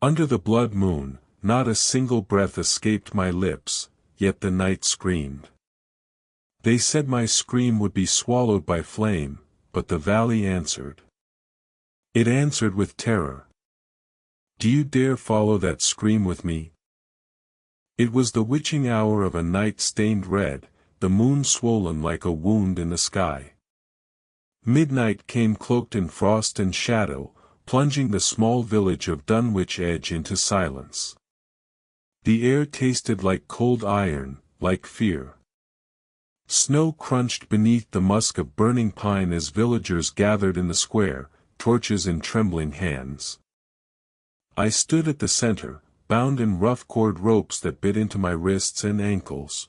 Under the blood moon, not a single breath escaped my lips, yet the night screamed. They said my scream would be swallowed by flame, but the valley answered. It answered with terror. Do you dare follow that scream with me? It was the witching hour of a night stained red, the moon swollen like a wound in the sky. Midnight came cloaked in frost and shadow, plunging the small village of Dunwich Edge into silence. The air tasted like cold iron, like fear. Snow crunched beneath the musk of burning pine as villagers gathered in the square, torches in trembling hands. I stood at the center, bound in rough cord ropes that bit into my wrists and ankles.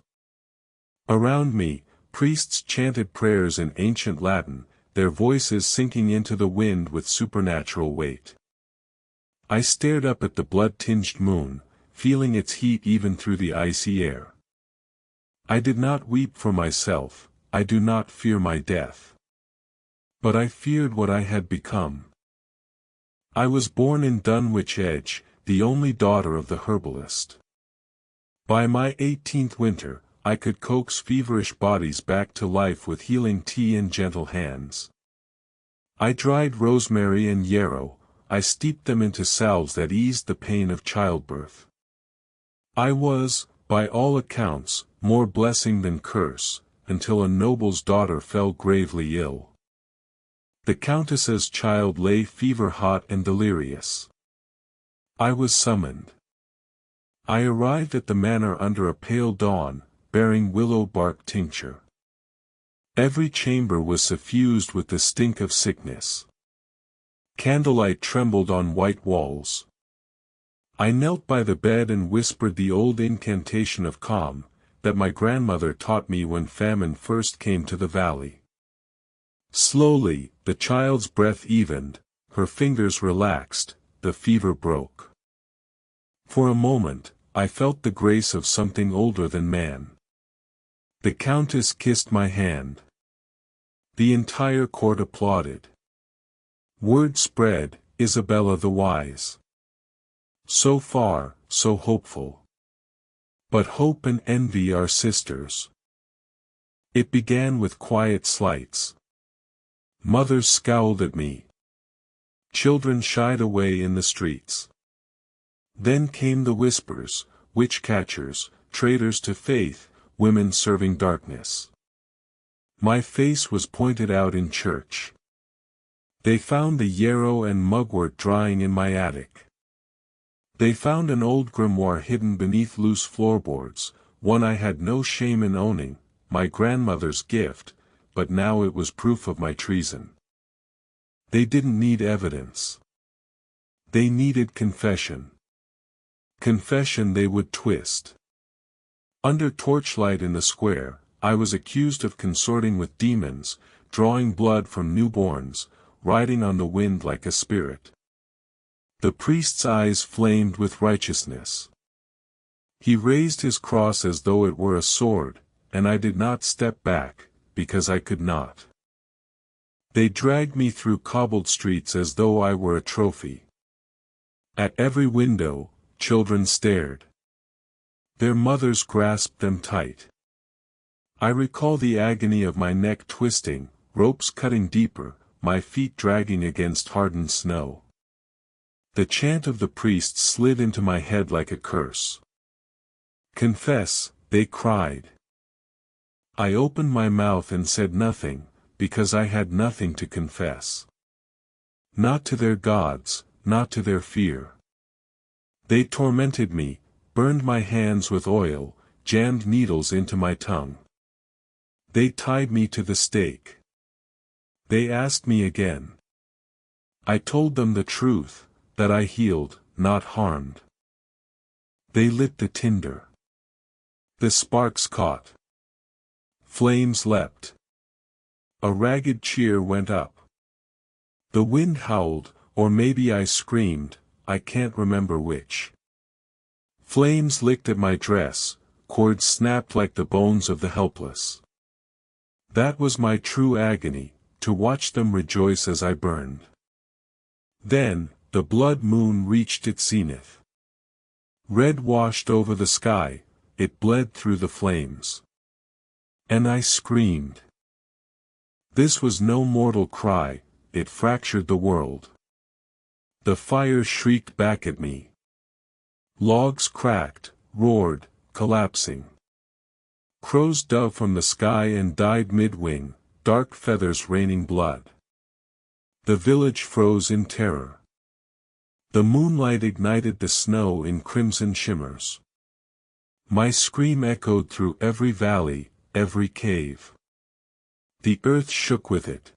Around me, priests chanted prayers in ancient Latin, their voices sinking into the wind with supernatural weight. I stared up at the blood-tinged moon, feeling its heat even through the icy air. I did not weep for myself, I do not fear my death. But I feared what I had become. I was born in Dunwich Edge, the only daughter of the herbalist. By my 18th winter, I could coax feverish bodies back to life with healing tea and gentle hands. I dried rosemary and yarrow, I steeped them into salves that eased the pain of childbirth. I was, by all accounts, more blessing than curse, until a noble's daughter fell gravely ill. The countess's child lay fever-hot and delirious. I was summoned. I arrived at the manor under a pale dawn, bearing willow bark tincture. Every chamber was suffused with the stink of sickness. Candlelight trembled on white walls. I knelt by the bed and whispered the old incantation of calm, that my grandmother taught me when famine first came to the valley. Slowly, the child's breath evened, her fingers relaxed, the fever broke. For a moment, I felt the grace of something older than man. The countess kissed my hand. The entire court applauded. Word spread, Isabella the Wise. So far, so hopeful. But hope and envy are sisters. It began with quiet slights. Mothers scowled at me. Children shied away in the streets. Then came the whispers, witch-catchers, traitors to faith, women serving darkness. My face was pointed out in church. They found the yarrow and mugwort drying in my attic. They found an old grimoire hidden beneath loose floorboards, one I had no shame in owning, my grandmother's gift, but now it was proof of my treason. They didn't need evidence. They needed confession. Confession they would twist. Under torchlight in the square, I was accused of consorting with demons, drawing blood from newborns, riding on the wind like a spirit. The priest's eyes flamed with righteousness. He raised his cross as though it were a sword, and I did not step back, because I could not. They dragged me through cobbled streets as though I were a trophy. At every window, children stared. Their mothers grasped them tight. I recall the agony of my neck twisting, ropes cutting deeper, my feet dragging against hardened snow. The chant of the priest slid into my head like a curse. Confess, they cried. I opened my mouth and said nothing, because I had nothing to confess. Not to their gods, not to their fear. They tormented me, burned my hands with oil, jammed needles into my tongue. They tied me to the stake. They asked me again. I told them the truth, that I healed, not harmed. They lit the tinder. The sparks caught. Flames leapt. A ragged cheer went up. The wind howled, or maybe I screamed, I can't remember which. Flames licked at my dress, cords snapped like the bones of the helpless. That was my true agony, to watch them rejoice as I burned. Then, the blood moon reached its zenith. Red washed over the sky, it bled through the flames. And I screamed. This was no mortal cry, it fractured the world. The fire shrieked back at me. Logs cracked, roared, collapsing. Crows dove from the sky and died mid-wing, dark feathers raining blood. The village froze in terror. The moonlight ignited the snow in crimson shimmers. My scream echoed through every valley, every cave. The earth shook with it.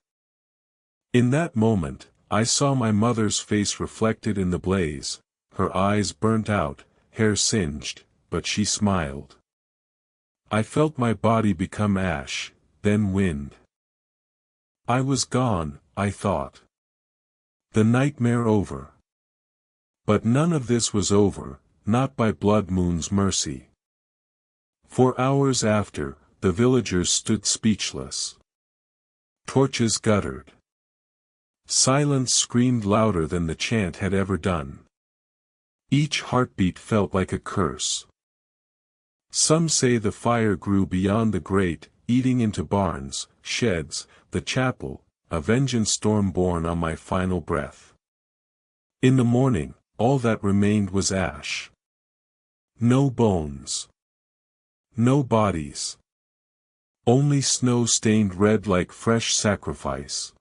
In that moment, I saw my mother's face reflected in the blaze, her eyes burnt out, hair singed, but she smiled. I felt my body become ash, then wind. I was gone, I thought. The nightmare over. But none of this was over, not by Blood Moon's mercy. For hours after, the villagers stood speechless. Torches guttered. Silence screamed louder than the chant had ever done. Each heartbeat felt like a curse. Some say the fire grew beyond the grate, eating into barns, sheds, the chapel, a vengeance storm born on my final breath. In the morning, all that remained was ash. No bones. No bodies. Only snow stained red like fresh sacrifice.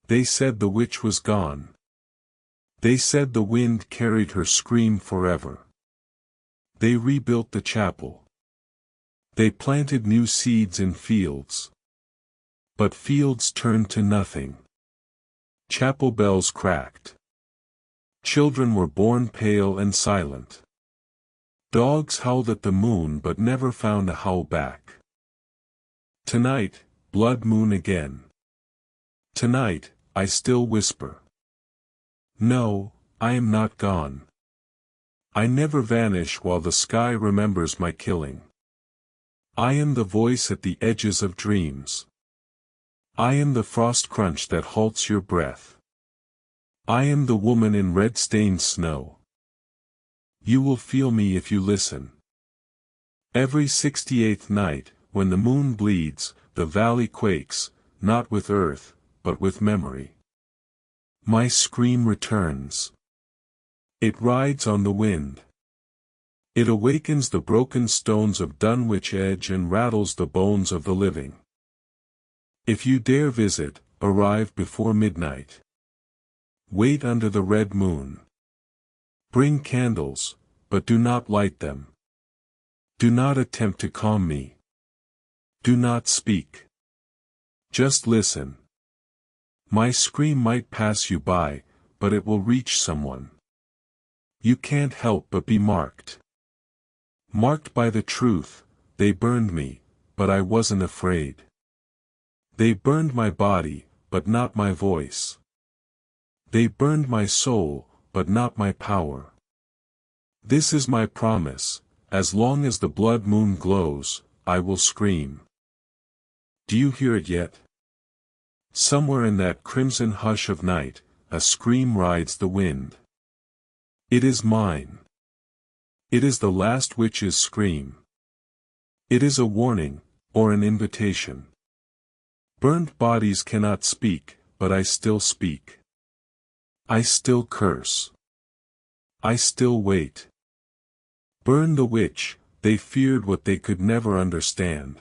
They said the witch was gone. They said the wind carried her scream forever. They rebuilt the chapel. They planted new seeds in fields. But fields turned to nothing. Chapel bells cracked. Children were born pale and silent. Dogs howled at the moon but never found a howl back. Tonight, blood moon again. Tonight, I still whisper. No, I am not gone. I never vanish while the sky remembers my killing. I am the voice at the edges of dreams. I am the frost crunch that halts your breath. I am the woman in red-stained snow. You will feel me if you listen. Every 68th night, when the moon bleeds, the valley quakes, not with earth, but with memory. My scream returns. It rides on the wind. It awakens the broken stones of Dunwich Edge and rattles the bones of the living. If you dare visit, arrive before midnight. Wait under the red moon. Bring candles, but do not light them. Do not attempt to calm me. Do not speak. Just listen. My scream might pass you by, but it will reach someone. You can't help but be marked. Marked by the truth, they burned me, but I wasn't afraid. They burned my body, but not my voice. They burned my soul, but not my power. This is my promise, as long as the blood moon glows, I will scream. Do you hear it yet? Somewhere in that crimson hush of night, a scream rides the wind. It is mine. It is the last witch's scream. It is a warning, or an invitation. Burnt bodies cannot speak, but I still speak. I still curse. I still wait. Burn the witch, they feared what they could never understand.